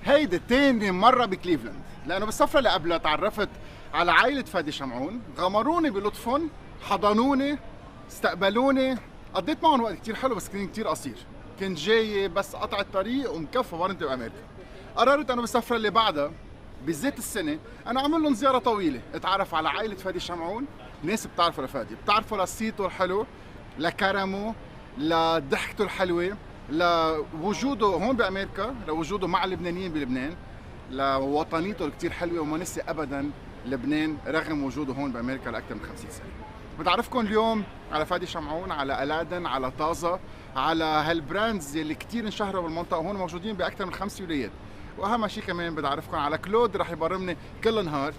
هيدي تاني مرة بكليفلاند، لأنه بالسفرة اللي قبلها تعرفت على عائلة فادي شمعون، غمروني بلطفهم، حضنوني، استقبلوني، قضيت معهم وقت كتير حلو بس كان كتير قصير، كنت جاي بس قطع الطريق ومكفى ورنتي بأمريكا. قررت أنه بالسفرة اللي بعدها بزيت السنة أنا أعمل لهم زيارة طويلة، أتعرف على عائلة فادي شمعون، ناس بتعرفوا لفادي، بتعرفوا لصيته الحلو، لكرمه، لضحكته الحلوة، لوجوده هون بأمريكا، لوجوده مع اللبنانيين بلبنان، لوطنيته الكتير حلوة وما نسي أبداً لبنان رغم وجوده هون بأمريكا لأكثر من 50 سنة. بتعرفكم اليوم على فادي شمعون، على ألادن، على طازة، على هالبراندز اللي كتير انشهروا بالمنطقة هون موجودين بأكثر من 5 ولايات. وأهم شيء كمان بتعرفكم على كلود رح يبرمني كل نهار.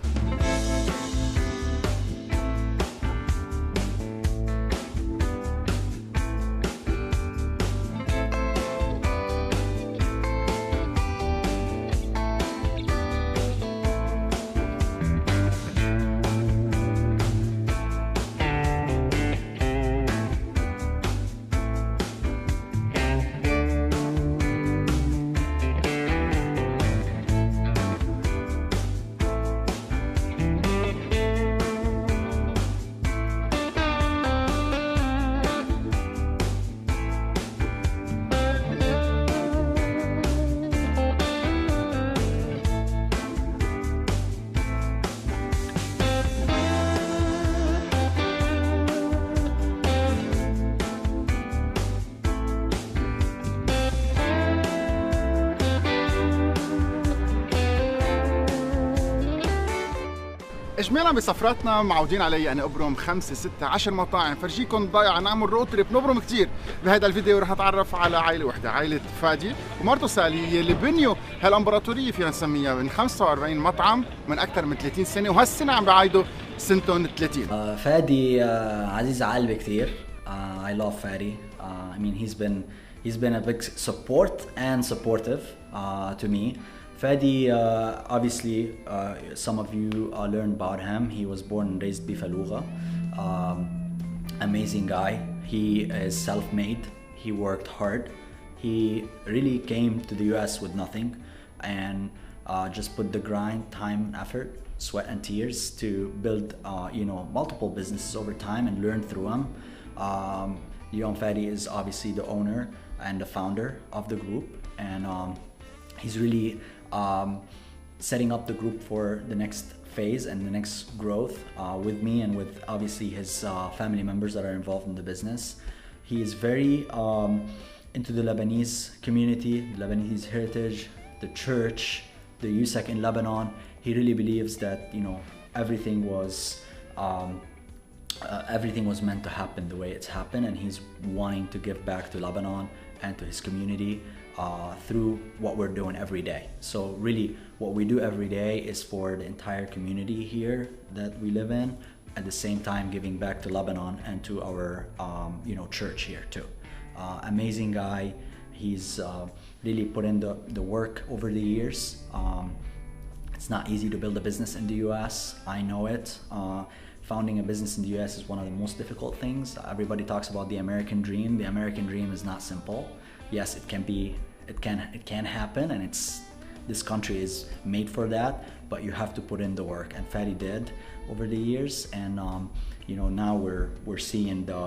اجمالا بسفراتنا معودين علي اني ابرم 5 6 10 مطاعم، فرجيكم ضايعه، نعمل رود تريب، نبرم كثير. بهذا الفيديو رح نتعرف على عائله وحده، عائله فادي ومرته سالي اللي بنيوا هالامبراطوريه فينا نسميها من 45 مطعم من اكثر من 30 سنه، وهالسنه عم بعيدوا سنتهم 30. فادي عزيز على قلبي كثير. I love Fady. I mean he's been a big support and supportive to me. Fady, obviously, some of you learned about him. He was born and raised Bifaluga. Amazing guy. He is self-made. He worked hard. He really came to the US with nothing and just put the grind, time, effort, sweat and tears to build multiple businesses over time and learn through them. Fady is obviously the owner and the founder of the group, and he's really setting up the group for the next phase and the next growth with me and with obviously his family members that are involved in the business. He is very into the Lebanese community, the Lebanese heritage, the church, the USEC in Lebanon. He really believes that everything was meant to happen the way it's happened, and he's wanting to give back to Lebanon and to his community through what we're doing every day. So really what we do every day is for the entire community here that we live in, at the same time giving back to Lebanon and to our church here too. Amazing guy. He's really put in the work over the years. It's not easy to build a business in the US. I know it. Founding a business in the US is one of the most difficult things. Everybody talks about the American dream. The American dream is not simple. Yes, it can happen, and this country is made for that, but you have to put in the work, and Fady did over the years, and now we're seeing the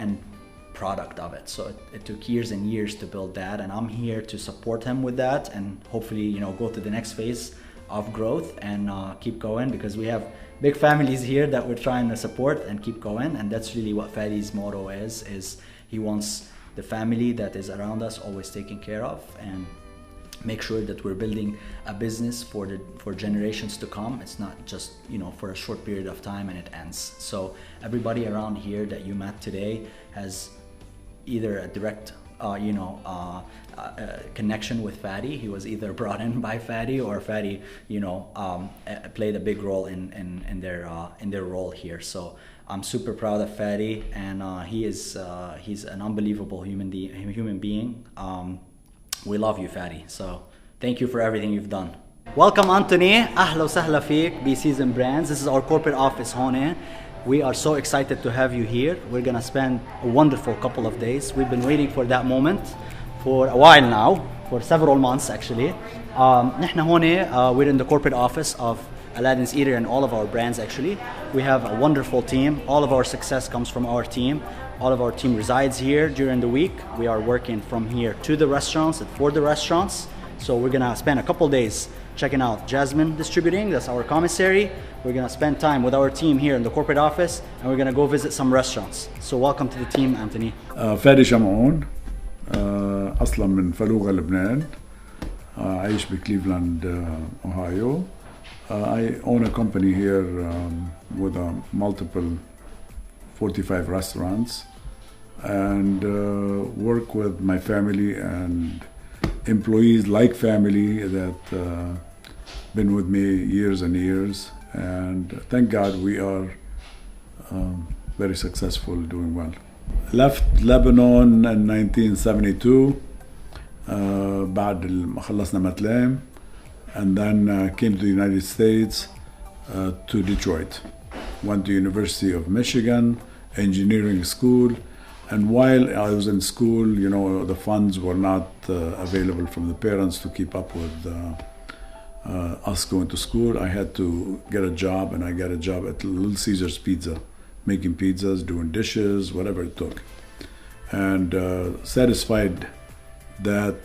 end product of it. So it took years and years to build that, and I'm here to support him with that, and hopefully go to the next phase of growth and keep going, because we have big families here that we're trying to support and keep going, and that's really what Fady's motto is he wants the family that is around us always taken care of, and make sure that we're building a business for generations to come. It's not just for a short period of time and it ends. So everybody around here that you met today has either a direct connection with Fady. He was either brought in by Fady, or Fady played a big role in their role here. So I'm super proud of Fady, and he's an unbelievable human being. We love you, Fady. So thank you for everything you've done. Welcome, Anthony. أهلا وسهلا فيك بSeason Brands. This is our corporate office هون. We are so excited to have you here. We're gonna spend a wonderful couple of days. We've been waiting for that moment for a while now. for several months actually. نحن هون we're in the corporate office of Aladdin's Eatery and all of our brands actually. We have a wonderful team. All of our success comes from our team. All of our team resides here during the week. We are working from here to the restaurants and for the restaurants. So we're gonna spend a couple days checking out Jasmine Distributing, that's our commissary. We're gonna spend time with our team here in the corporate office, and we're gonna go visit some restaurants. So welcome to the team, Anthony. فادي شمعون أصلا من فلوغة لبنان. عايش بكليفلاند أوهايو. I own a company here with multiple 45 restaurants and work with my family and employees like family that been with me years and years, and thank God we are very successful, doing well. Left Lebanon in 1972 بعد ما خلصنا متلام, and then came to the United States to Detroit. Went to University of Michigan, engineering school, and while I was in school, you know, the funds were not available from the parents to keep up with us going to school. I had to get a job, and I got a job at Little Caesars Pizza, making pizzas, doing dishes, whatever it took. And satisfied that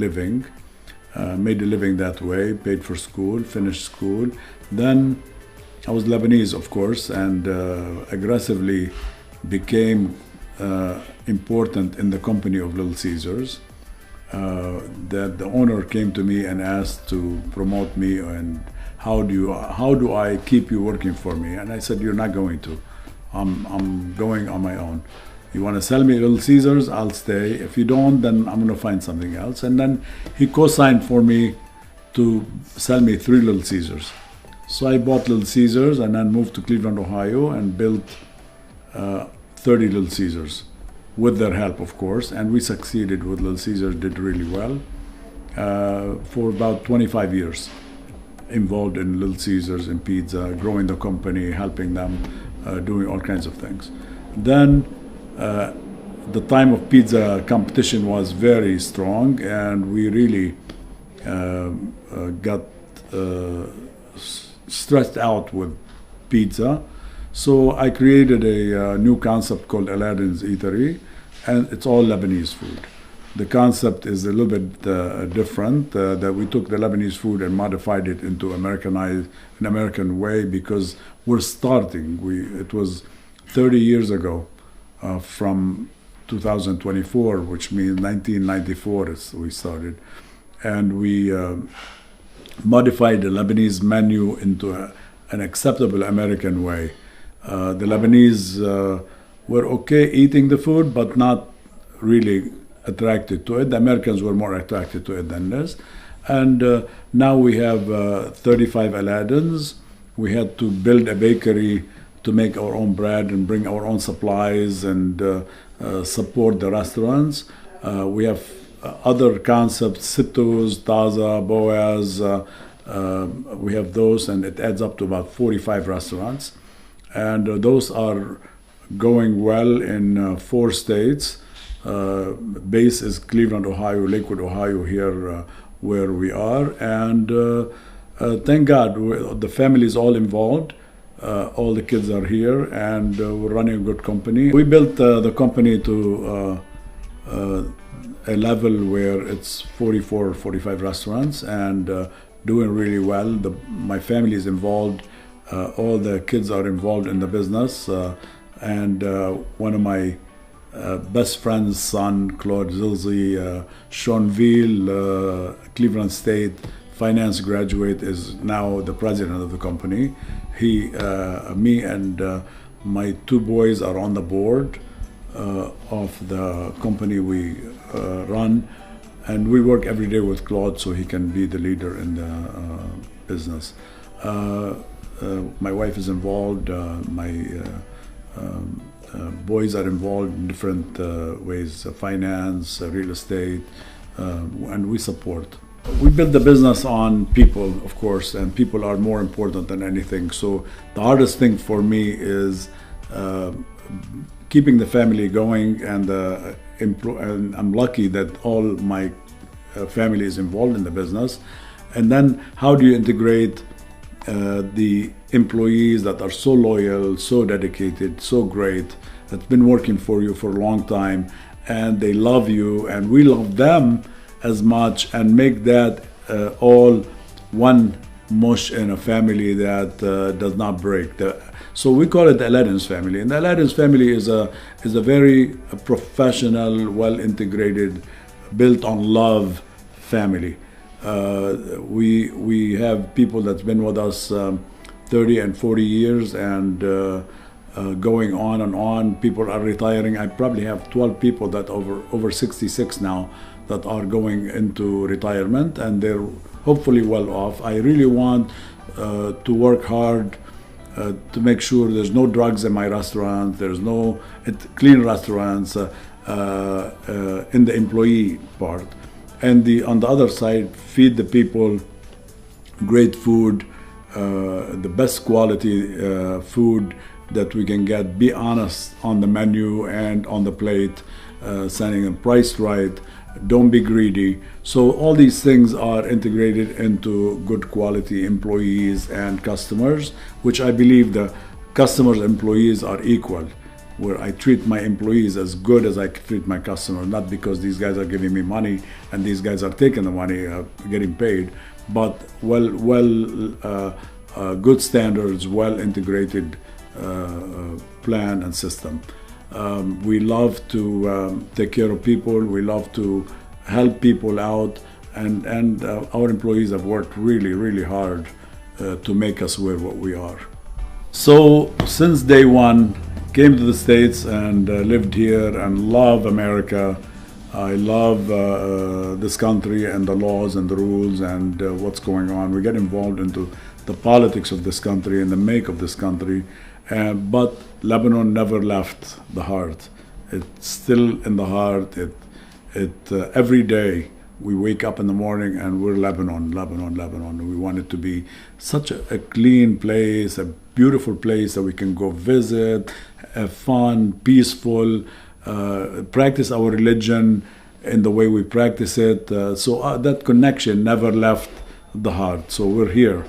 living, made a living that way, paid for school, finished school. Then I was Lebanese, of course, and aggressively became important in the company of Little Caesars. That the owner came to me and asked to promote me, and how do I keep you working for me? And I said, you're not going to. I'm going on my own. You want to sell me Little Caesars, I'll stay. If you don't, then I'm going to find something else. And then he co-signed for me to sell me 3 Little Caesars. So I bought Little Caesars and then moved to Cleveland, Ohio, and built 30 Little Caesars with their help, of course. And we succeeded with Little Caesars, did really well for about 25 years. Involved in Little Caesars and pizza, growing the company, helping them, doing all kinds of things. Then the time of pizza competition was very strong, and we really got stressed out with pizza. So I created a new concept called Aladdin's Eatery, and it's all Lebanese food. The concept is a little bit different, that we took the Lebanese food and modified it into an American way, because we're starting. It was 30 years ago from 2024, which means 1994 we started. And we modified the Lebanese menu into an acceptable American way. The Lebanese were okay eating the food, but not really attracted to it. The Americans were more attracted to it than this. And now we have 35 Aladdins. We had to build a bakery to make our own bread and bring our own supplies and support the restaurants. We have other concepts, Sittoo's, Taza, Boaz. We have those, and it adds up to about 45 restaurants. And those are going well in 4 states. Base is Cleveland, Ohio, Lakewood, Ohio, here where we are. And thank God, the family is all involved. All the kids are here, and we're running a good company. We built the company to a level where it's 44 or 45 restaurants, and doing really well. My family is involved. All the kids are involved in the business. And one of my best friend's son, Claude Zilzi, Seanville, Cleveland State finance graduate, is now the president of the company. Me and my 2 boys are on the board of the company we run, and we work every day with Claude so he can be the leader in the business. My wife is involved, my boys are involved in different ways, finance, real estate, and we support. We build the business on people, of course, and people are more important than anything. So the hardest thing for me is keeping the family going, and I'm lucky that all my family is involved in the business. And then how do you integrate the employees that are so loyal, so dedicated, so great, that's been working for you for a long time, and they love you and we love them as much, and make that all one mush in a family that does not break. So we call it the Aladdin's family, and the Aladdin's family is a very professional, well integrated, built on love family. We have people that's been with us 30 and 40 years, and going on and on. People are retiring. I probably have 12 people that over 66 now that are going into retirement, and they're hopefully well off. I really want to work hard to make sure there's no drugs in my restaurant, there's no clean restaurants in the employee part. And on the other side, feed the people great food, the best quality food that we can get. Be honest on the menu and on the plate, setting them priced right. Don't be greedy. So all these things are integrated into good quality employees and customers, which I believe the customers and employees are equal, where I treat my employees as good as I treat my customers, not because these guys are giving me money and these guys are taking the money, getting paid, but good standards, well integrated plan and system. We love to take care of people. We love to help people out, and our employees have worked really, really hard to make us where what we are. So since day one, came to the States and lived here and love America. I love this country and the laws and the rules and what's going on. We get involved into the politics of this country and the make of this country. But Lebanon never left the heart. It's still in the heart. Every day we wake up in the morning and we're Lebanon, Lebanon, Lebanon. We want it to be such a clean place, a beautiful place that we can go visit, have fun, peaceful, practice our religion in the way we practice it. So that connection never left the heart. So we're here.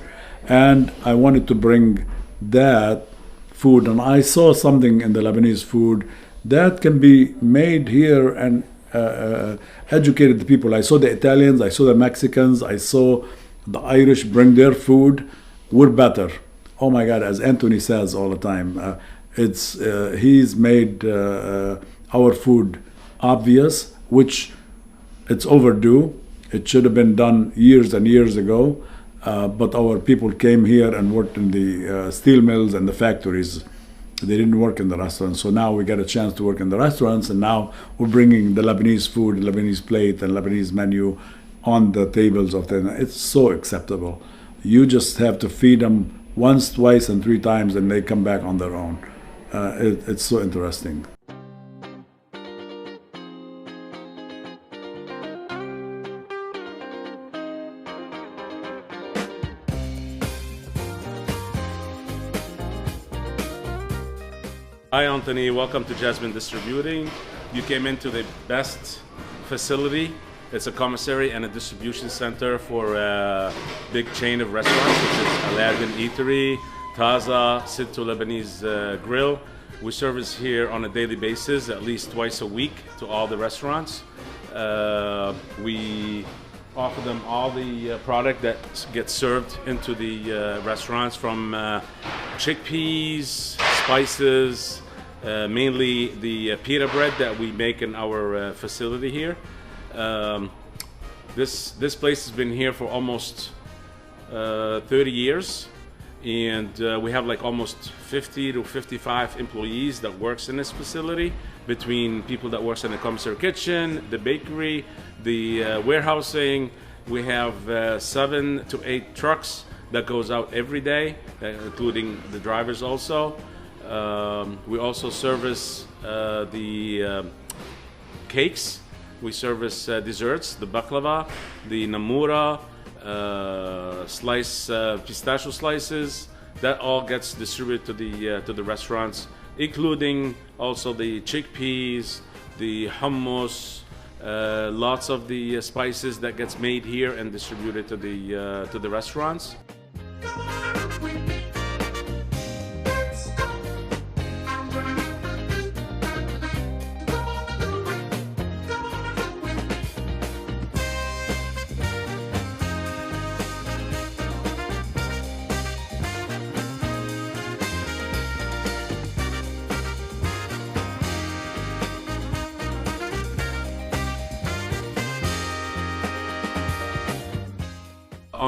And I wanted to bring that food, and I saw something in the Lebanese food that can be made here and educated the people. I saw the Italians, I saw the Mexicans, I saw the Irish bring their food. We're better. Oh my God, as Anthony says all the time, he's made our food obvious, which it's overdue. It should have been done years and years ago. But our people came here and worked in the steel mills and the factories. They didn't work in the restaurants. So now we get a chance to work in the restaurants, and now we're bringing the Lebanese food, the Lebanese plate and Lebanese menu on the tables of the. It's so acceptable. You just have to feed them once, twice, and 3 times, and they come back on their own. It's so interesting. Hi Anthony, welcome to Jasmine Distributing. You came into the best facility. It's a commissary and a distribution center for a big chain of restaurants, which is Aladdin, Eatery, Taza, Sittoo Lebanese Grill. We service here on a daily basis, at least twice a week, to all the restaurants. We offer them all the product that gets served into the restaurants, from chickpeas, spices, mainly the pita bread that we make in our facility here. This place has been here for almost 30 years, and we have like almost 50 to 55 employees that works in this facility, between people that works in the commissary kitchen, the bakery, the warehousing. We have 7 to 8 trucks that goes out every day, including the drivers also. We also service the cakes. We service desserts, the baklava, the namura, pistachio slices. That all gets distributed to the restaurants, including also the chickpeas, the hummus, Lots of the spices that gets made here and distributed to the restaurants.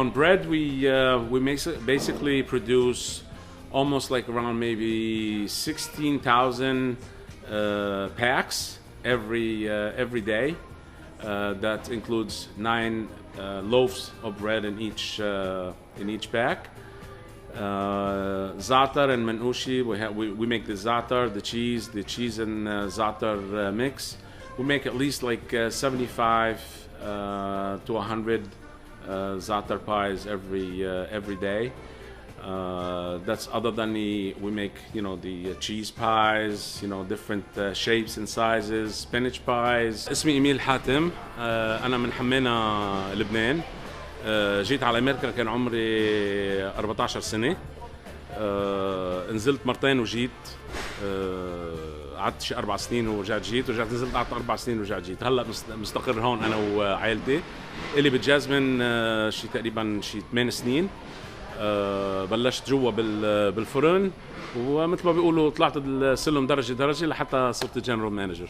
On bread, we basically produce almost like around maybe 16,000 packs every day. That includes 9 loaves of bread in each pack. Za'atar and manoushi, we make the za'atar, the cheese and za'atar mix. We make at least like 75 to 100 za'atar pies every day. That's other than we make the cheese pies, different shapes and sizes, spinach pies. اسمي إيميل حاتم. أنا من حمينا لبنان. جيت على أمريكا كان عمري 14 سنة. نزلت مرتين وجيت. قعدت شي 4 سنين ورجعت جيت، ورجعت نزلت قعدت 4 سنين ورجعت جيت. هلا مستقر هون انا وعائلتي. اللي بجازمن شي تقريبا شي 8 سنين. بلشت جوا بالفرن، ومثل ما بيقولوا طلعت السلم درجه درجه لحتى صرت جنرال مانجر.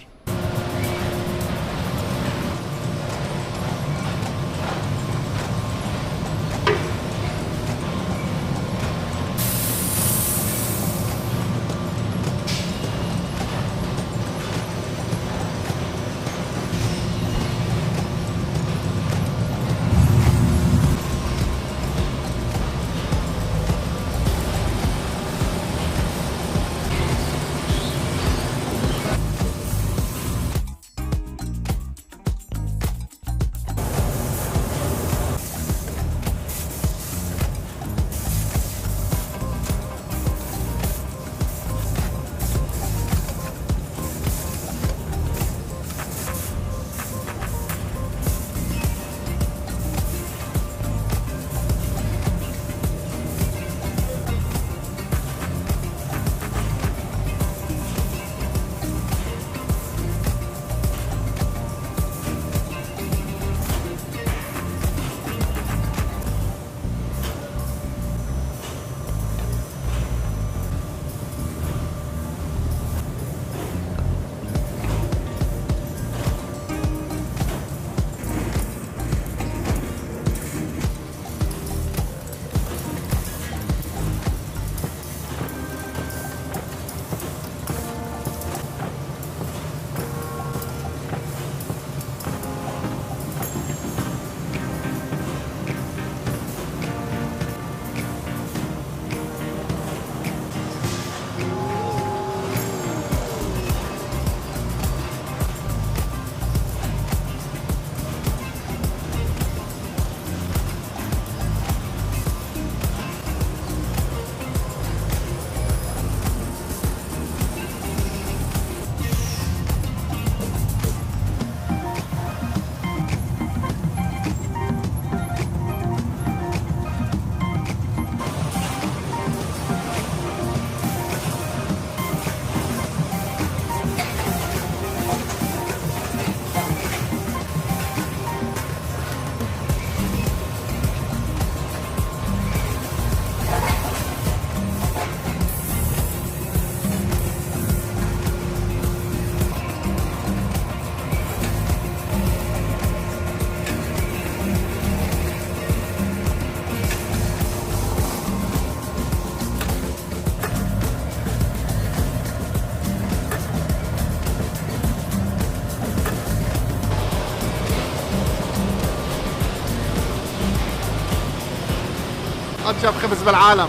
أطيب خبز بالعالم،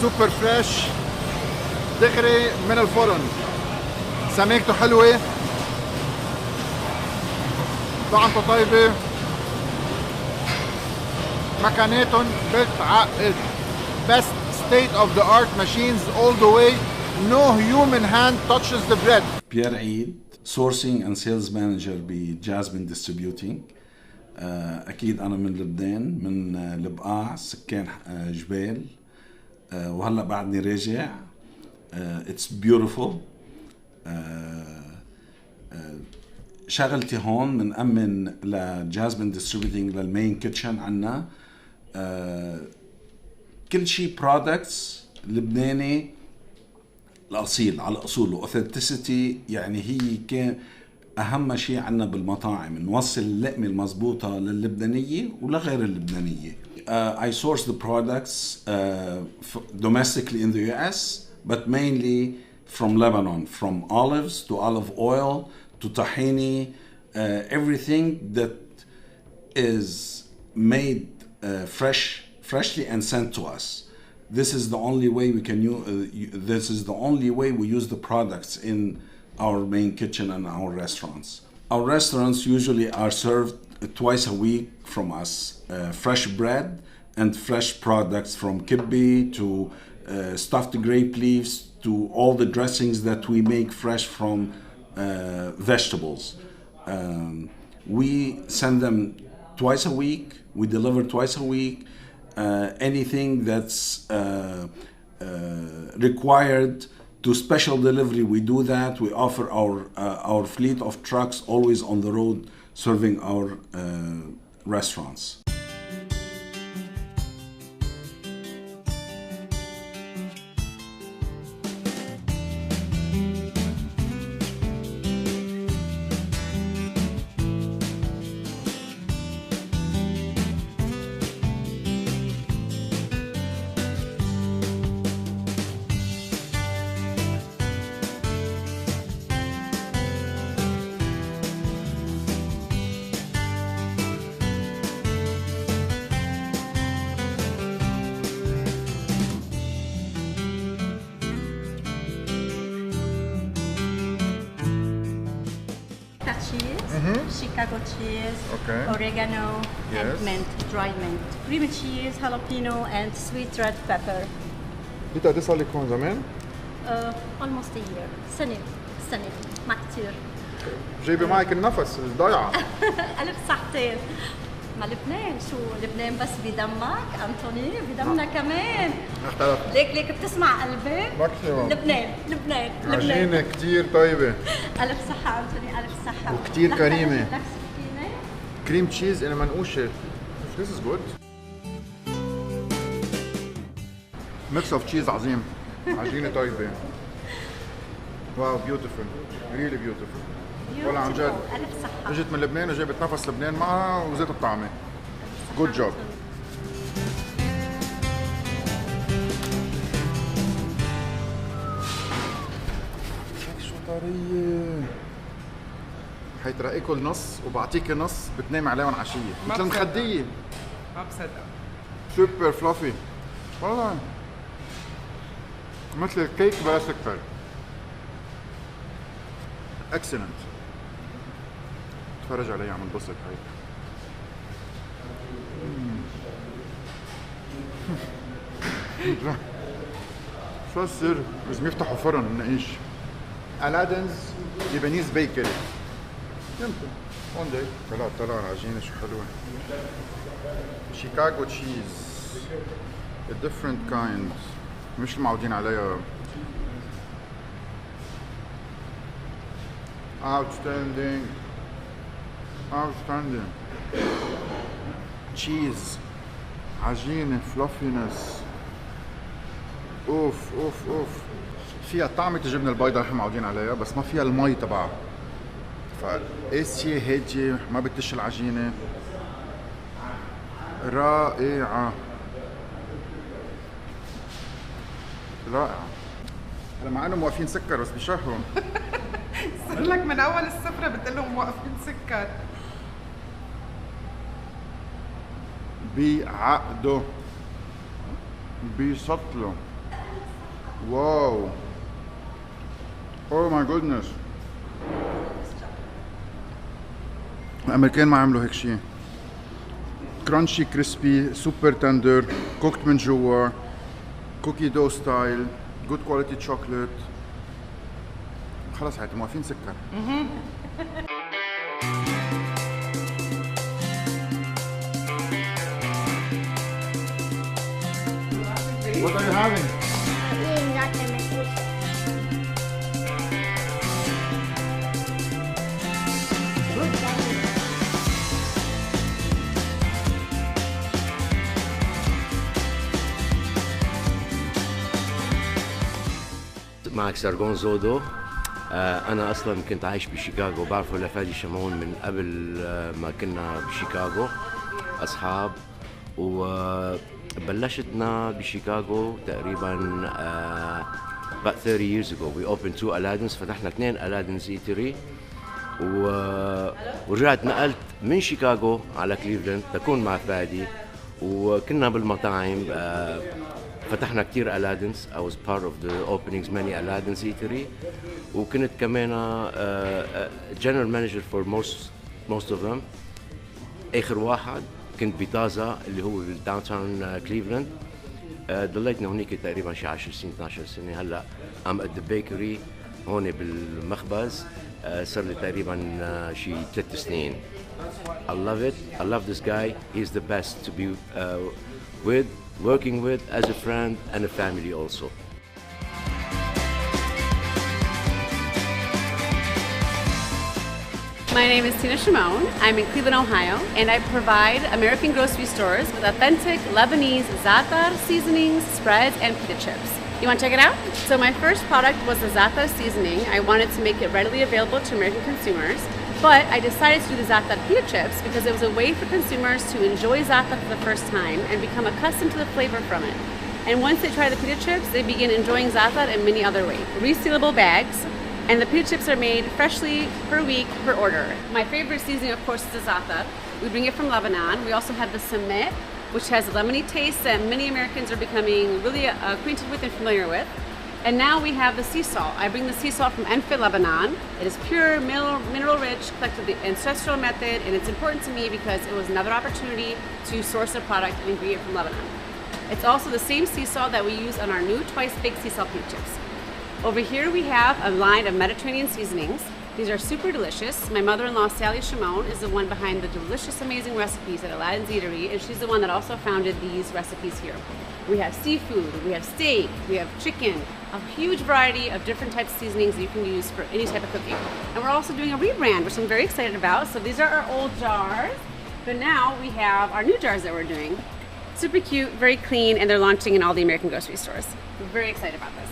سوبر فريش دغري من الفرن، سميكته حلوة، طعمته طيبة، مكاناتهم بتعقد. Best state of the art machines all the way. No human hand touches the bread. بيير عيد sourcing and sales manager بجازمين Distributing. أكيد أنا من لبنان، من البقاع، سكان جبال، وهلأ بعدني راجع. It's beautiful. شغلتي هون منأمن لجازمين Distributing للمين كيتشن عنا كل شيء products لبناني الأصيل على أصوله authenticity. يعني هي كان أهم شيء عنا بالمطاعم، نوصل اللقمة المضبوطة لللبنانية ولغير اللبنانية. I source the products domestically in the US, but mainly from Lebanon, from olives to olive oil to tahini, everything that is made freshly and sent to us. This is the only way we can use. This is the only way we use the products in our main kitchen and our restaurants. Our restaurants usually are served twice a week from us. Fresh bread and fresh products from kibbe to stuffed grape leaves to all the dressings that we make fresh from vegetables. We send them twice a week. We deliver twice a week. Anything that's required to special delivery, we do that. We offer our fleet of trucks always on the road serving our restaurants. Chicago cheese, Okay. oregano, Yes. and mint, dry mint. Cream cheese, jalapeno, and sweet red pepper. انت قد ايه صار لك هون زمان؟ Almost a year. سنة ما كتير. جايبه معك النفس الضيعه. ألف صحتين. ما لبنان شو لبنان بس بدمك أنتوني بدمنا كمان. اختلفنا. ليك بتسمع قلبي؟ ماكسيموم. لبنان. عجينه كثير طيبه. ألف صحة أنتوني ألف صحة. وكتير كريمة. لك سكينة. كريم تشيز إلى منقوشه. This is good. ميكس اوف تشيز عظيم. عجينه طيبه. واو بيوتيفول. ريلي بيوتيفول. والله عن جد. ألف صحة. اجت من لبنان وجابت نفس لبنان معها وزيت الطعمه. جود جوب. شو طريه. حيترقيكوا النص وبعطيك نص بتنام عليهم عشيه مثل المخديه. ما بصدق. سوبر فلافي والله مثل الكيك بلا سكر. اكسلنت. تفرج علي عم انبسط هيك. شو السر؟ لازم يفتحوا فرن منقيش. Aladdin's Lebanese bakery. يمكن one day. طلع العجينة شو حلوة. شيكاغو تشيز. A different kind. مش المعودين عليها. Outstanding. Cheese. عجينة fluffiness. اوف. فيها طعمة الجبنة البيضاء اللي معودين عليها بس ما فيها المي تبعها. فقاسية هادية ما بتش العجينة. رائعة. هلا مع انهم موقفين سكر بس بشهوا. صار لك من اول السفره بتقول لهم واقفين سكر. بيعقدوا بيسطلوا. واو. اوه ماي جودنس. الامريكان ما عملوا هيك شيء. كرانشي كريسبي سوبر تندر كوكت من جوا كوكي دو ستايل جود كواليتي شوكليت. خلص حياتي موافقين سكر. What are you having? Eating nothing but sushi. معك سرغون زودو. أنا أصلاً كنت عايش بشيكاغو، بعرفه لفادي شمعون من قبل ما كنا بشيكاغو أصحاب، وبلشتنا بشيكاغو تقريباً about 30 years ago. We opened 2 Aladdins، فتحنا 2 Aladdin's Eatery، ورجعت نقلت من شيكاغو على كليفلاند تكون مع فادي، وكنا بالمطاعم فتحنا كتير Aladdins. I was part of the openings many Aladdin's Eatery، وكنت كمان general manager for most of them. آخر واحد كنت بتازا اللي هو بالداون تاون كليفلاند. ضليتنا هونيك تقريبا شي 10 سنين 12 سنة. هلا I'm at the bakery هون بالمخبز صار لي تقريبا شي 3 سنين. I love it. I love this guy. He's the best to be working with as a friend and a family also. My name is Shimon. I'm in Cleveland, Ohio, and I provide American grocery stores with authentic Lebanese za'atar seasonings, spreads, and pita chips. You want to check it out? So my first product was the za'atar seasoning. I wanted to make it readily available to American consumers, but I decided to do the za'atar pita chips because it was a way for consumers to enjoy za'atar for the first time and become accustomed to the flavor from it. And once they try the pita chips, they begin enjoying za'atar in many other ways. Resealable bags, and the pita chips are made freshly per week, per order. My favorite seasoning, of course, is the za'atar. We bring it from Lebanon. We also have the samet, which has a lemony taste that many Americans are becoming really acquainted with and familiar with. And now we have the sea salt. I bring the sea salt from Enfit, Lebanon. It is pure, mineral rich, collected the ancestral method, and it's important to me because it was another opportunity to source a product and ingredient from Lebanon. It's also the same sea salt that we use on our new twice baked sea salt pita chips. Over here we have a line of Mediterranean seasonings. These are super delicious. My mother-in-law, Fady Chamoun, is the one behind the delicious, amazing recipes at Aladdin's Eatery, and she's the one that also founded these recipes here. We have seafood, we have steak, we have chicken, a huge variety of different types of seasonings that you can use for any type of cooking. And we're also doing a rebrand, which I'm very excited about. So these are our old jars, but now we have our new jars that we're doing. Super cute, very clean, and they're launching in all the American grocery stores. We're very excited about this.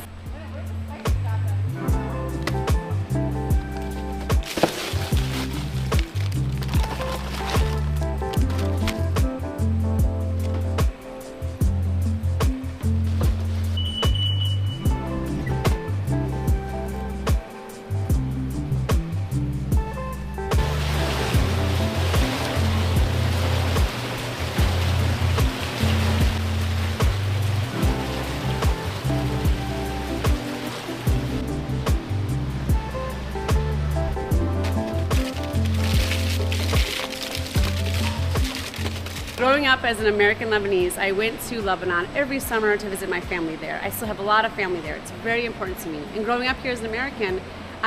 Growing up as an American Lebanese, I went to Lebanon every summer to visit my family there. I still have a lot of family there. It's very important to me. And growing up here as an American,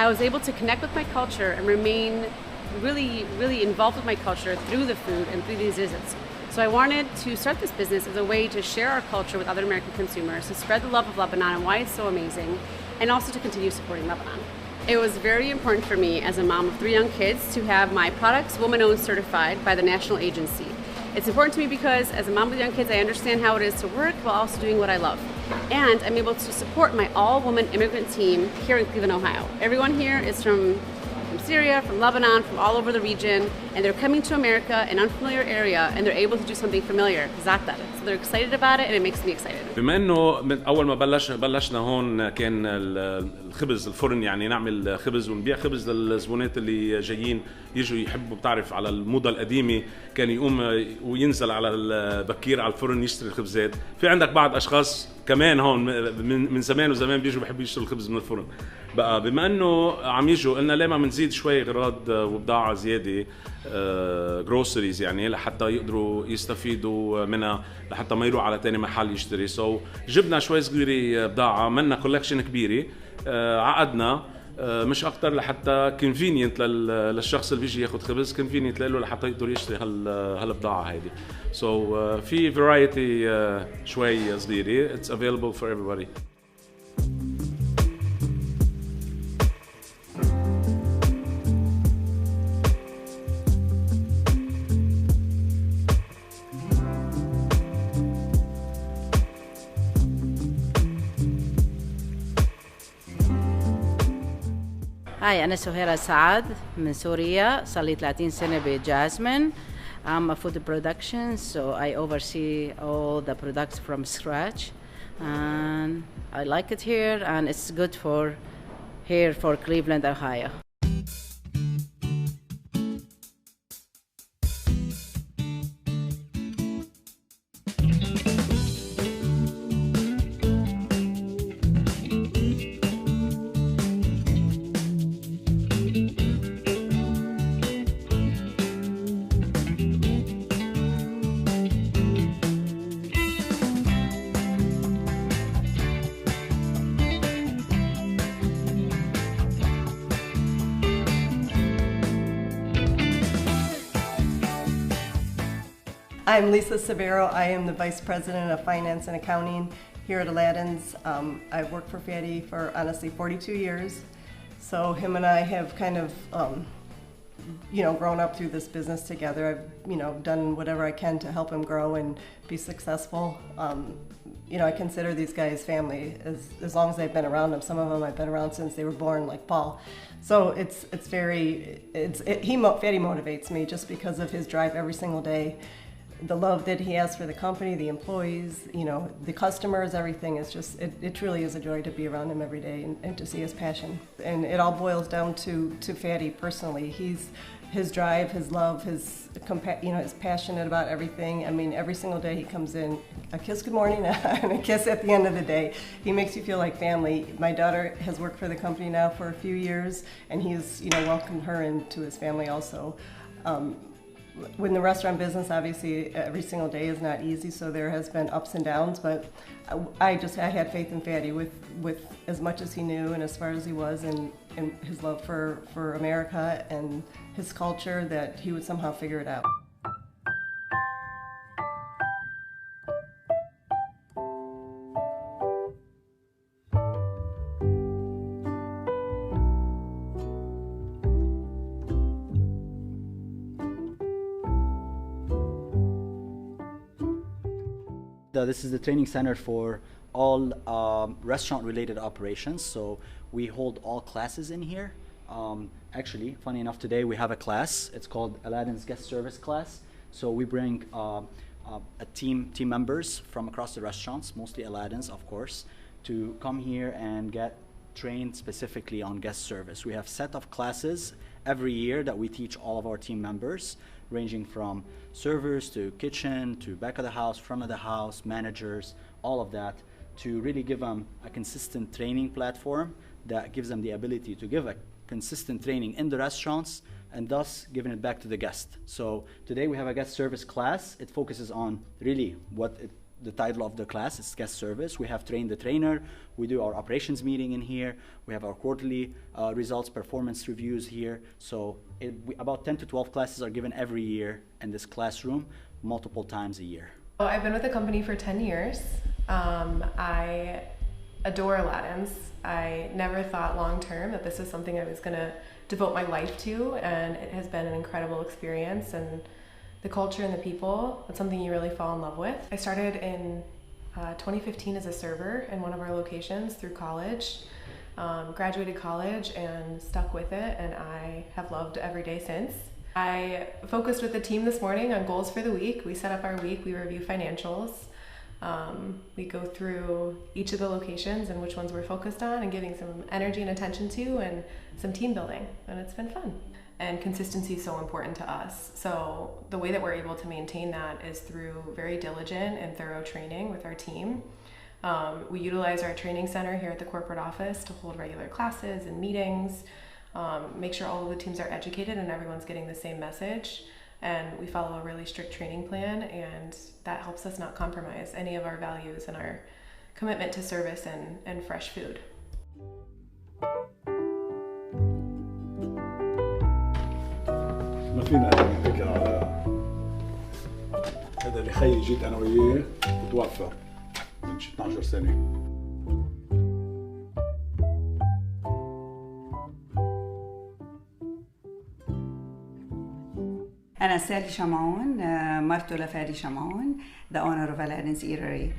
I was able to connect with my culture and remain really involved with my culture through the food and through these visits. So I wanted to start this business as a way to share our culture with other American consumers, to spread the love of Lebanon and why it's so amazing, and also to continue supporting Lebanon. It was very important for me as a mom of 3 young kids to have my products woman-owned certified by the national agency. It's important to me because as a mom with young kids, I understand how it is to work while also doing what I love. And I'm able to support my all-woman immigrant team here in Cleveland, Ohio. Everyone here is from Syria, from Lebanon, from all over the region, and they're coming to America, an unfamiliar area, and they're able to do something familiar, za'atar. So they're excited about it, and it makes me excited. بما انه من اول ما بلشنا هون كان الخبز الفرن، يعني نعمل خبز ونبيع خبز للزبونات اللي جايين يجوا يحبوا، بتعرف على الموضه القديمه كان يقوم وينزل على البكير على الفرن يشتري الخبزات. في عندك بعض اشخاص كمان هون من زمان وزمان بيجوا بيحبوا يشتروا الخبز من الفرن. بقى بما انه عم يجوا قلنا ليه ما بنزيد شوي اغراض وبضاعه زياده، جروسريز يعني، لحتى يقدروا يستفيدوا منها، لحتى ما يروح على تاني محل يشتري. جبنا شوي صغيره بضاعه، منا كولكشن كبيره، عقدنا مش اكتر لحتى convenient للشخص اللي بيجي ياخذ خبز convenient له لحتى يقدر يشتري هالبضاعه هذه. So في variety شوي صغيره. It's available for everybody. هاي أنا سهيرة سعد من سوريا صار لي 30 سنة بجاسمين. I'm a food production, so I oversee all the products from scratch, and I like it here, and it's good for here for Cleveland, Ohio. I'm Lisa Severo. I am the Vice President of Finance and Accounting here at Aladdin's. I've worked for Fady for honestly 42 years. So him and I have kind of, grown up through this business together. I've, done whatever I can to help him grow and be successful. I consider these guys family as long as I've been around them. Some of them I've been around since they were born, like Paul. So Fady motivates me just because of his drive every single day. The love that he has for the company, the employees, the customers, everything is just, it truly is a joy to be around him every day and to see his passion. And it all boils down to Fady personally. His drive, his love, he's passionate about everything. I mean, every single day he comes in, a kiss good morning and a kiss at the end of the day. He makes you feel like family. My daughter has worked for the company now for a few years, and he's, welcomed her into his family also. When the restaurant business, obviously, every single day is not easy, so there has been ups and downs, but I had faith in Fady with as much as he knew and as far as he was, and his love for America and his culture, that he would somehow figure it out. This is the training center for all restaurant-related operations. So we hold all classes in here. Actually, funny enough, today we have a class. It's called Aladdin's Guest Service class. So we bring team members from across the restaurants, mostly Aladdin's, of course, to come here and get trained specifically on guest service. We have set of classes every year that we teach all of our team members, ranging from servers to kitchen to back of the house, front of the house, managers, all of that, to really give them a consistent training platform that gives them the ability to give a consistent training in the restaurants and thus giving it back to the guest. So today we have a guest service class. It focuses on really the title of the class is guest service. We have trained the trainer. We do our operations meeting in here. We have our quarterly results, performance reviews here. So about 10 to 12 classes are given every year in this classroom, multiple times a year. I've been with the company for 10 years. I adore Aladdin's. I never thought long term that this was something I was going to devote my life to, and it has been an incredible experience. And the culture and the people, it's something you really fall in love with. I started in 2015 as a server in one of our locations through college, graduated college and stuck with it, and I have loved every day since. I focused with the team this morning on goals for the week. We set up our week, we review financials. We go through each of the locations and which ones we're focused on and giving some energy and attention to, and some team building, and it's been fun. And consistency is so important to us. So the way that we're able to maintain that is through very diligent and thorough training with our team. We utilize our training center here at the corporate office to hold regular classes and meetings, make sure all of the teams are educated and everyone's getting the same message. And we follow a really strict training plan, and that helps us not compromise any of our values and our commitment to service and fresh food. فينا نحكي على هذا اللي خيي جيت انا وياه وتوفى من 12 سنه. أنا سالي شامون مرته لفادي شامون the owner of Aladdin's Eatery.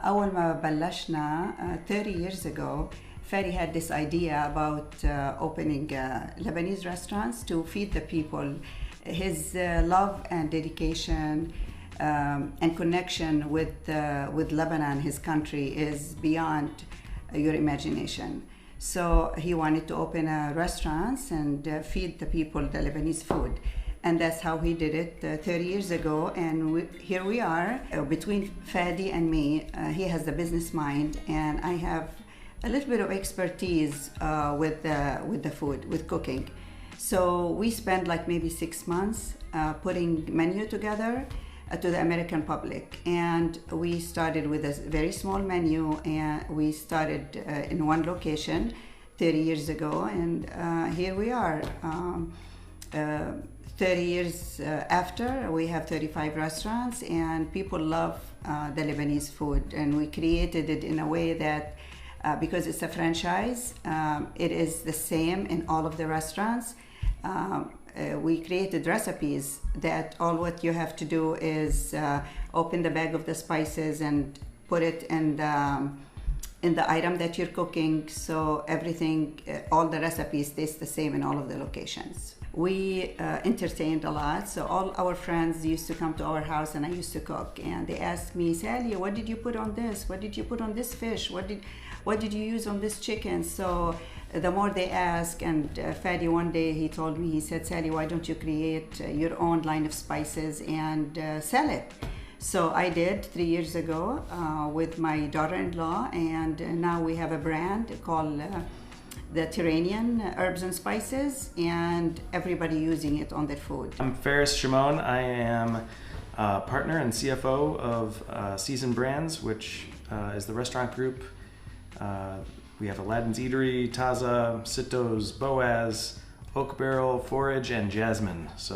أول ما بلشنا 30 years ago, Fady had this idea about opening Lebanese restaurants to feed the people. His love and dedication and connection with Lebanon, his country, is beyond your imagination. So he wanted to open restaurants and feed the people the Lebanese food. And that's how he did it 30 years ago, and here we are. Between Fady and me, he has the business mind, and I have a little bit of expertise with the food, with cooking. So we spent like maybe 6 months putting menu together to the American public, and we started with a very small menu, and we started in one location 30 years ago, and here we are. 30 years after, we have 35 restaurants, and people love the Lebanese food, and we created it in a way that because it's a franchise, it is the same in all of the restaurants. We created recipes that all what you have to do is open the bag of the spices and put it in the item that you're cooking, so everything, all the recipes taste the same in all of the locations. We entertained a lot, so all our friends used to come to our house and I used to cook, and they asked me, Sally, what did you put on this? What did you put on this fish? What did you use on this chicken? So the more they ask, and Fady one day he told me, he said, Sally, why don't you create your own line of spices and sell it? So I did 3 years ago with my daughter-in-law, and now we have a brand called the Mediterranean herbs and spices, and everybody using it on their food. I'm Fady Chamoun. I am partner and CFO of Seasoned Brands, which is the restaurant group. We have Aladdin's Eatery, Taza, Sittoo's, Boaz, Oak Barrel, Forage, and Jasmine. So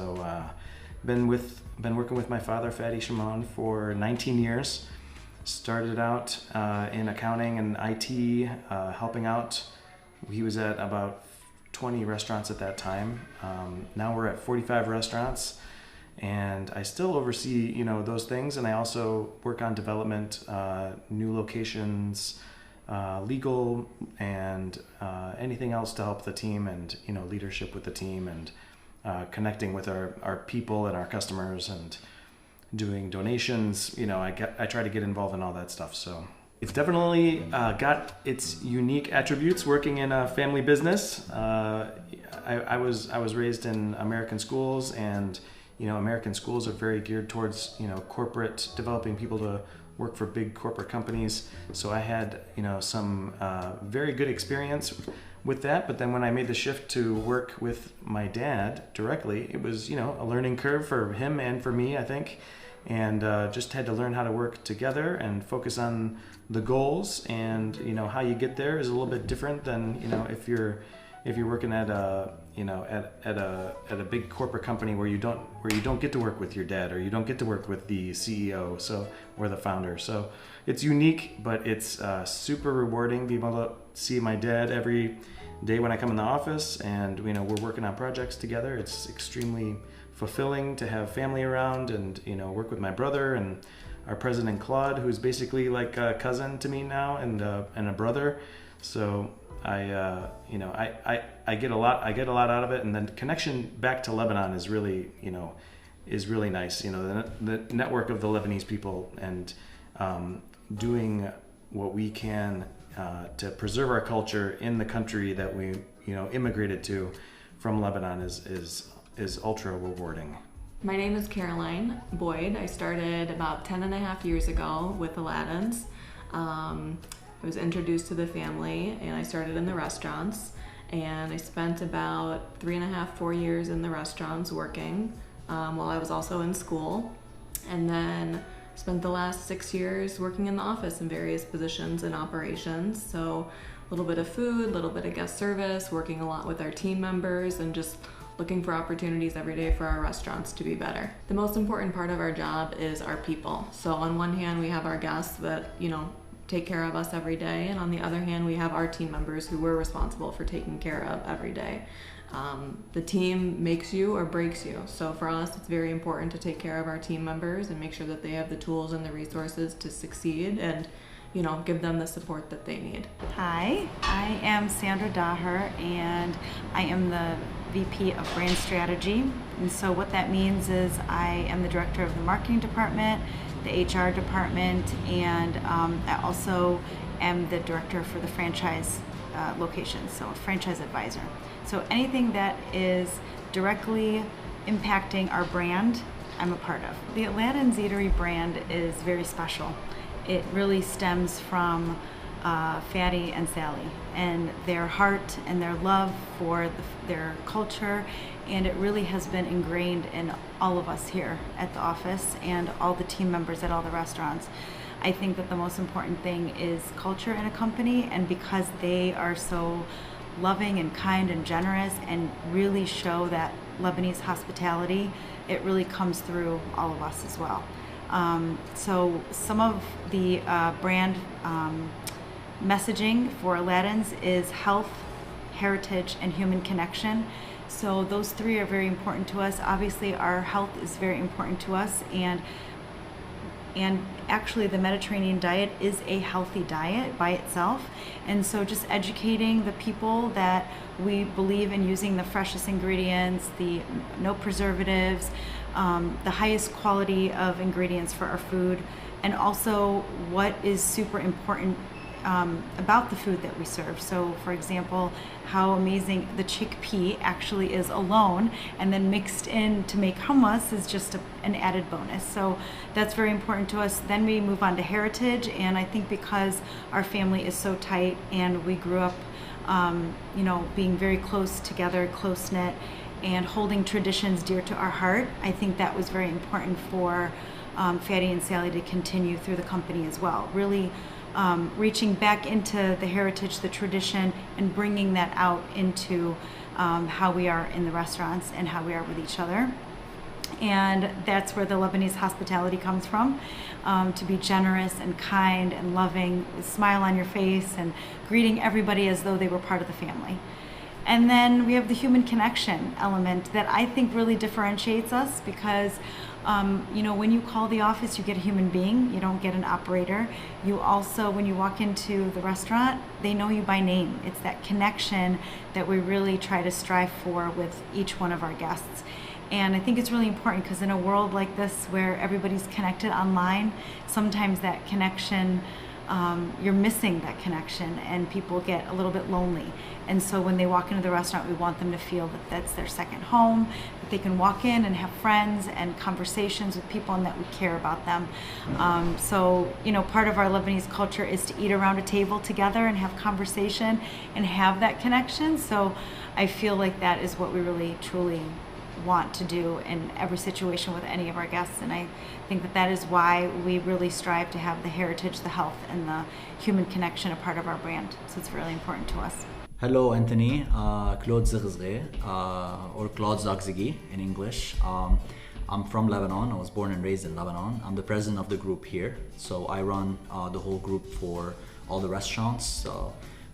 been working with my father, Fady Chamoun, for 19 years. Started out in accounting and IT, helping out. He was at about 20 restaurants at that time. Now we're at 45 restaurants, and I still oversee, those things, and I also work on development, new locations, legal, and anything else to help the team, and leadership with the team, and connecting with our people and our customers, and doing donations. I try to get involved in all that stuff. So it's definitely got its unique attributes working in a family business. I was raised in American schools, and American schools are very geared towards corporate, developing people to work for big corporate companies. So I had some very good experience with that. But then when I made the shift to work with my dad directly, it was a learning curve for him and for me, I think, and just had to learn how to work together and focus on the goals, and how you get there is a little bit different than if you're working at a big corporate company where you don't get to work with your dad, or you don't get to work with the CEO or the founder. So it's unique, but it's super rewarding being able to see my dad every day when I come in the office, and we're working on projects together. It's extremely fulfilling to have family around, and work with my brother and our president Claude, who's basically like a cousin to me now, and a brother. So I get a lot out of it, and then connection back to Lebanon is really nice. The network of the Lebanese people, and doing what we can to preserve our culture in the country that we immigrated to from Lebanon is ultra rewarding. My name is Caroline Boyd. I started about 10.5 years ago with Aladdin's. I was introduced to the family, and I started in the restaurants, and I spent about 3.5-4 years in the restaurants working while I was also in school, and then spent the last 6 years working in the office in various positions in operations. So a little bit of food, a little bit of guest service, working a lot with our team members, and just looking for opportunities every day for our restaurants to be better. The most important part of our job is our people. So on one hand, we have our guests that, take care of us every day, and on the other hand, we have our team members who we're responsible for taking care of every day. The team makes you or breaks you. So for us, it's very important to take care of our team members and make sure that they have the tools and the resources to succeed and, give them the support that they need. Hi, I am Sandra Daher, and I am the VP of Brand Strategy. And so what that means is I am the director of the marketing department, the HR department, and I also am the director for the franchise locations, so a franchise advisor. So anything that is directly impacting our brand, I'm a part of. The Aladdin's Eatery brand is very special. It really stems from Fady and Sally and their heart and their love for their culture, and it really has been ingrained in all of us here at the office and all the team members at all the restaurants. I think that the most important thing is culture in a company, and because they are so loving and kind and generous and really show that Lebanese hospitality, it really comes through all of us as well. So some of the brand messaging for Aladdin's is health, heritage, and human connection. So those three are very important to us. Obviously our health is very important to us, and actually the Mediterranean diet is a healthy diet by itself. And so just educating the people that we believe in using the freshest ingredients, the no preservatives, the highest quality of ingredients for our food, and also what is super important about the food that we serve. So for example, how amazing the chickpea actually is alone, and then mixed in to make hummus is just an added bonus. So that's very important to us. Then we move on to heritage, and I think because our family is so tight and we grew up being very close together, close-knit, and holding traditions dear to our heart, I think that was very important for Fady and Sally to continue through the company as well. Really reaching back into the heritage, the tradition, and bringing that out into how we are in the restaurants and how we are with each other. And that's where the Lebanese hospitality comes from, to be generous and kind and loving, with a smile on your face and greeting everybody as though they were part of the family. And then we have the human connection element that I think really differentiates us, because when you call the office, you get a human being, you don't get an operator. You also, when you walk into the restaurant, they know you by name. It's that connection that we really try to strive for with each one of our guests. And I think it's really important, because in a world like this where everybody's connected online, sometimes that connection, you're missing that connection, and people get a little bit lonely. And so when they walk into the restaurant, we want them to feel that that's their second home, that they can walk in and have friends and conversations with people, and that we care about them. So part of our Lebanese culture is to eat around a table together and have conversation and have that connection. So I feel like that is what we really truly want to do in every situation with any of our guests, and I think that is why we really strive to have the heritage, the health, and the human connection a part of our brand. So it's really important to us. Hello, Anthony. Claude Zigzre, or Claude Zagzigi in English. I'm from Lebanon. I was born and raised in Lebanon. I'm the president of the group here. So I run the whole group for all the restaurants,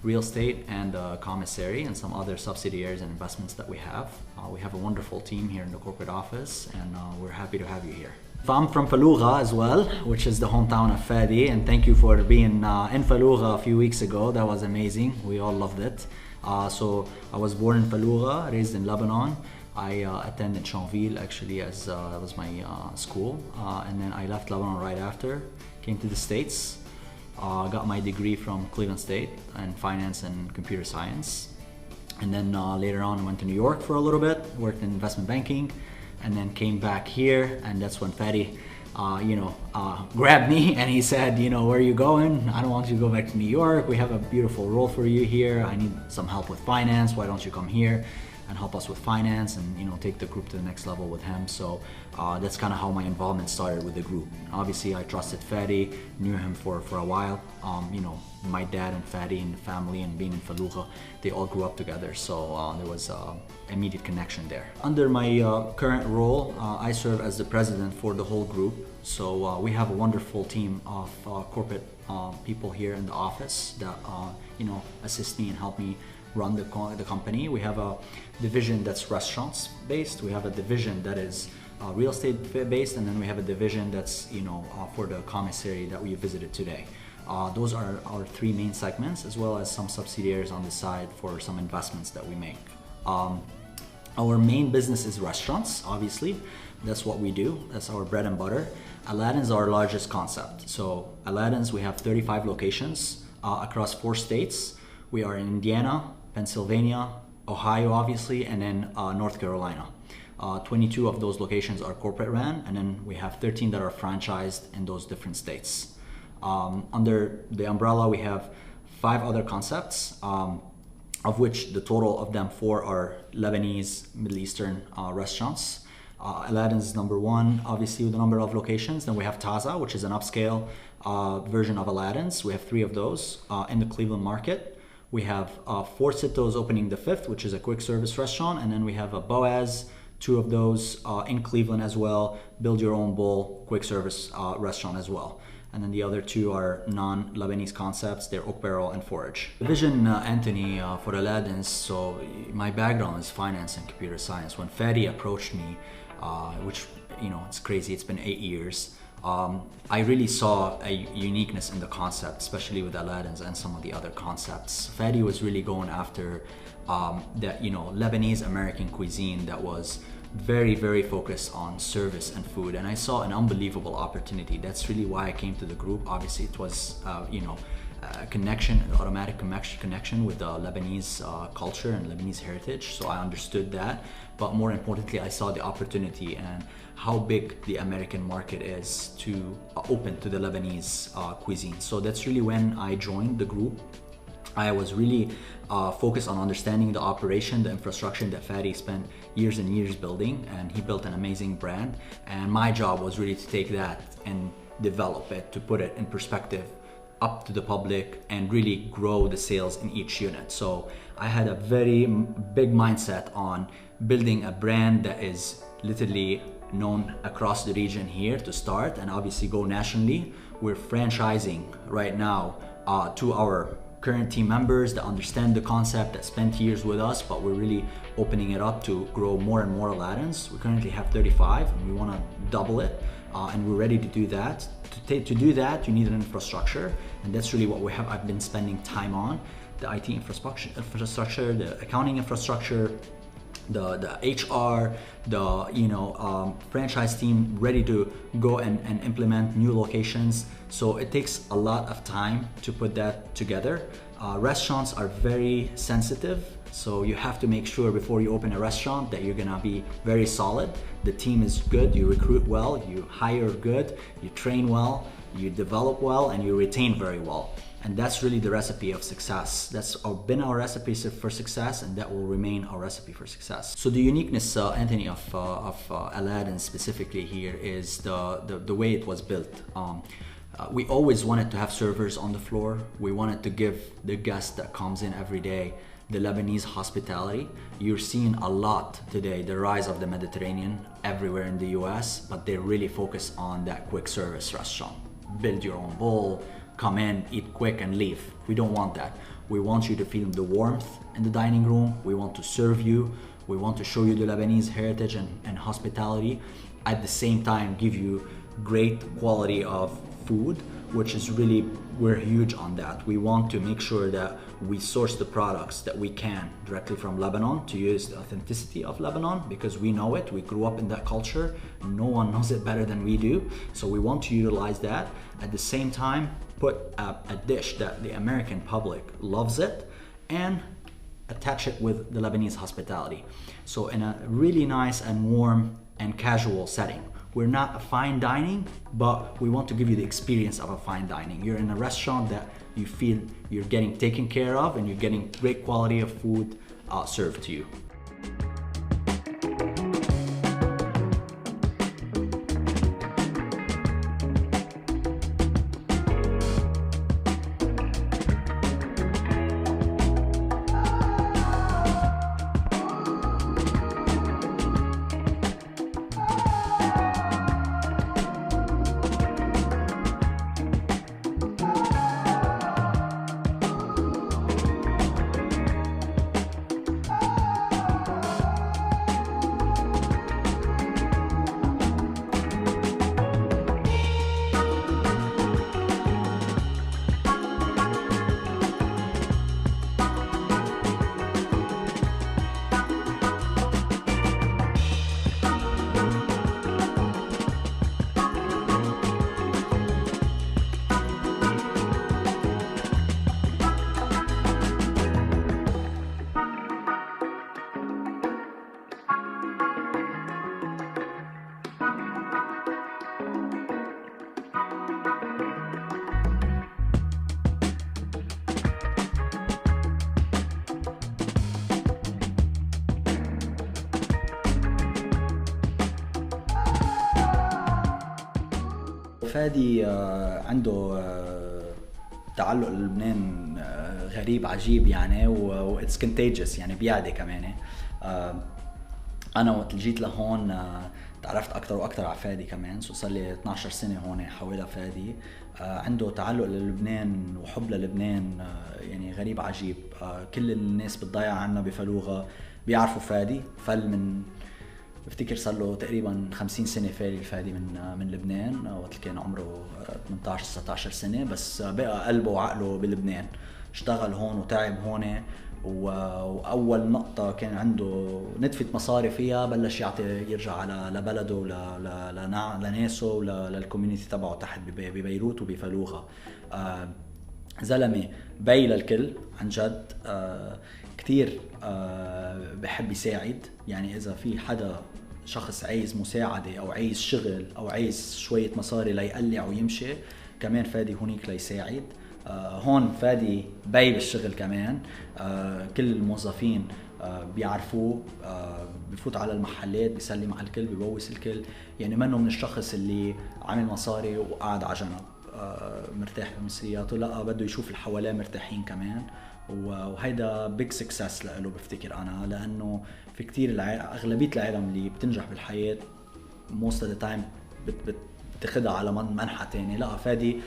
real estate, and commissary, and some other subsidiaries and investments that we have. We have a wonderful team here in the corporate office, and we're happy to have you here. I'm from Fallujah as well, which is the hometown of Fady, and thank you for being in Fallujah a few weeks ago. That was amazing. We all loved it. So I was born in Fallujah, raised in Lebanon. I attended Chanville actually, as that was my school, and then I left Lebanon right after, came to the States. Got my degree from Cleveland State in finance and computer science. And then later on I went to New York for a little bit, worked in investment banking, and then came back here, and that's when Fady grabbed me and he said, where are you going? I don't want you to go back to New York. We have a beautiful role for you here. I need some help with finance. Why don't you come here? and help us with finance and take the group to the next level with him. So that's kind of how my involvement started with the group. Obviously, I trusted Fady, knew him for a while. My dad and Fady and the family and being in Fallujah, they all grew up together. So there was immediate connection there. Under my current role, I serve as the president for the whole group. So we have a wonderful team of corporate people here in the office that assist me and help me run the company. We have a division that's restaurants based. We have a division that is real estate based, and then we have a division that's for the commissary that we visited today. Those are our three main segments, as well as some subsidiaries on the side for some investments that we make. Our main business is restaurants, obviously. That's what we do. That's our bread and butter. Aladdin's our largest concept. So Aladdin's, we have 35 locations across 4 states. We are in Indiana, Pennsylvania, Ohio, obviously, and then North Carolina. 22 of those locations are corporate ran, and then we have 13 that are franchised in those different states. Under the umbrella, we have 5 other concepts, of which the total of them 4 are Lebanese, Middle Eastern restaurants. Aladdin's number 1, obviously, with the number of locations. Then we have Taza, which is an upscale version of Aladdin's. We have 3 of those in the Cleveland market. We have 4 Sittoos opening the 5th, which is a quick service restaurant. And then we have a Boaz, 2 of those in Cleveland as well. Build your own bowl, quick service restaurant as well. And then the other 2 are non-Lebanese concepts. They're Oak Barrel and Forage. The vision, Anthony, for Aladdin's, so my background is finance and computer science. When Fady approached me, which, it's crazy, it's been 8 years, I really saw a uniqueness in the concept, especially with Aladdin's and some of the other concepts. Fady was really going after that, Lebanese-American cuisine that was very, very focused on service and food, and I saw an unbelievable opportunity. That's really why I came to the group. Obviously, it was, connection, an automatic connection with the Lebanese culture and Lebanese heritage, so I understood that. But more importantly, I saw the opportunity and how big the American market is to open to the Lebanese cuisine. So that's really when I joined the group. I was really focused on understanding the operation, the infrastructure that Fady spent years and years building, and he built an amazing brand. And my job was really to take that and develop it, to put it in perspective up to the public and really grow the sales in each unit. So I had a very big mindset on building a brand that is literally known across the region here to start, and obviously go nationally. We're franchising right now to our current team members that understand the concept, that spent years with us, but we're really opening it up to grow more and more Aladdin's. We currently have 35 and we want to double it, and we're ready to do that. To do that, you need an infrastructure, and that's really what I've been spending time on. The IT infrastructure, the accounting infrastructure, the HR, the franchise team ready to go and implement new locations. So it takes a lot of time to put that together. Restaurants are very sensitive, so you have to make sure before you open a restaurant that you're gonna be very solid. The team is good, you recruit well, you hire good, you train well, you develop well, and you retain very well. And that's really the recipe of success. That's been our recipe for success, and that will remain our recipe for success. So the uniqueness, Anthony, of Aladdin specifically here is the way it was built. We always wanted to have servers on the floor. We wanted to give the guest that comes in every day the Lebanese hospitality. You're seeing a lot today, the rise of the Mediterranean everywhere in the US, but they really focus on that quick service restaurant. Build your own bowl, come in, eat quick and leave. We don't want that. We want you to feel the warmth in the dining room. We want to serve you. We want to show you the Lebanese heritage and hospitality. At the same time, give you great quality of food, which is really, we're huge on that. We want to make sure that we source the products that we can directly from Lebanon, to use the authenticity of Lebanon, because we know it, we grew up in that culture, no one knows it better than we do. So we want to utilize that. At the same time, put a dish that the American public loves it, and attach it with the Lebanese hospitality. So in a really nice and warm and casual setting. We're not a fine dining, but we want to give you the experience of a fine dining. You're in a restaurant that you feel you're getting taken care of, and you're getting great quality of food served to you. فادي عنده تعلق للبنان غريب عجيب يعني، واتس كونتيجيوس يعني بيعدي كمان. انا وقت جيت لهون تعرفت اكثر واكثر على فادي كمان، صار لي 12 سنه هون حوالي فادي. عنده تعلق للبنان وحب للبنان يعني غريب عجيب. كل الناس بتضيع عنا بفلوغة بيعرفوا فادي. فل من بفتكر صار له تقريبا 50 سنه فادي من لبنان، وقت كان عمره 18 19 سنه، بس بقى قلبه وعقله بلبنان. اشتغل هون وتعب هون، واول نقطه كان عنده نتفه مصاري فيها بلش يرجع على لبلده لناسه وللكوميونتي تبعه تحت ببيروت وبفلوغة. زلمه بي للكل عن جد. كتير بحب يساعد يعني. اذا في حدا شخص عايز مساعده او عايز شغل او عايز شويه مصاري ليقلع ويمشي، كمان فادي هونيك ليساعد. هون فادي بي بالشغل كمان. كل الموظفين بيعرفوه، بفوت على المحلات بيسلم على الكل بيبوس الكل يعني. منه من الشخص اللي عامل مصاري وقاعد على جنب مرتاح بمصرياته، لا بده يشوف اللي حواليه مرتاحين كمان. وهيدا بيج سكسس له بفتكر انا، لانه في كتير اغلبيه العالم اللي بتنجح بالحياه موست اوف ذا تايم بتاخدها على منحى تاني. لا فادي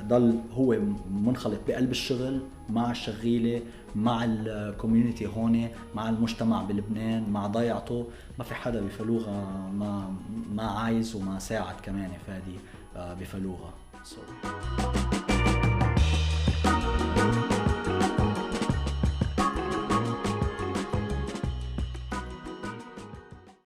ضل هو منخلط بقلب الشغل مع الشغيله مع الكوميونتي هون مع المجتمع بلبنان مع ضيعته. ما في حدا بفلوغة ما عايز وما ساعد كمان فادي بفلوغة.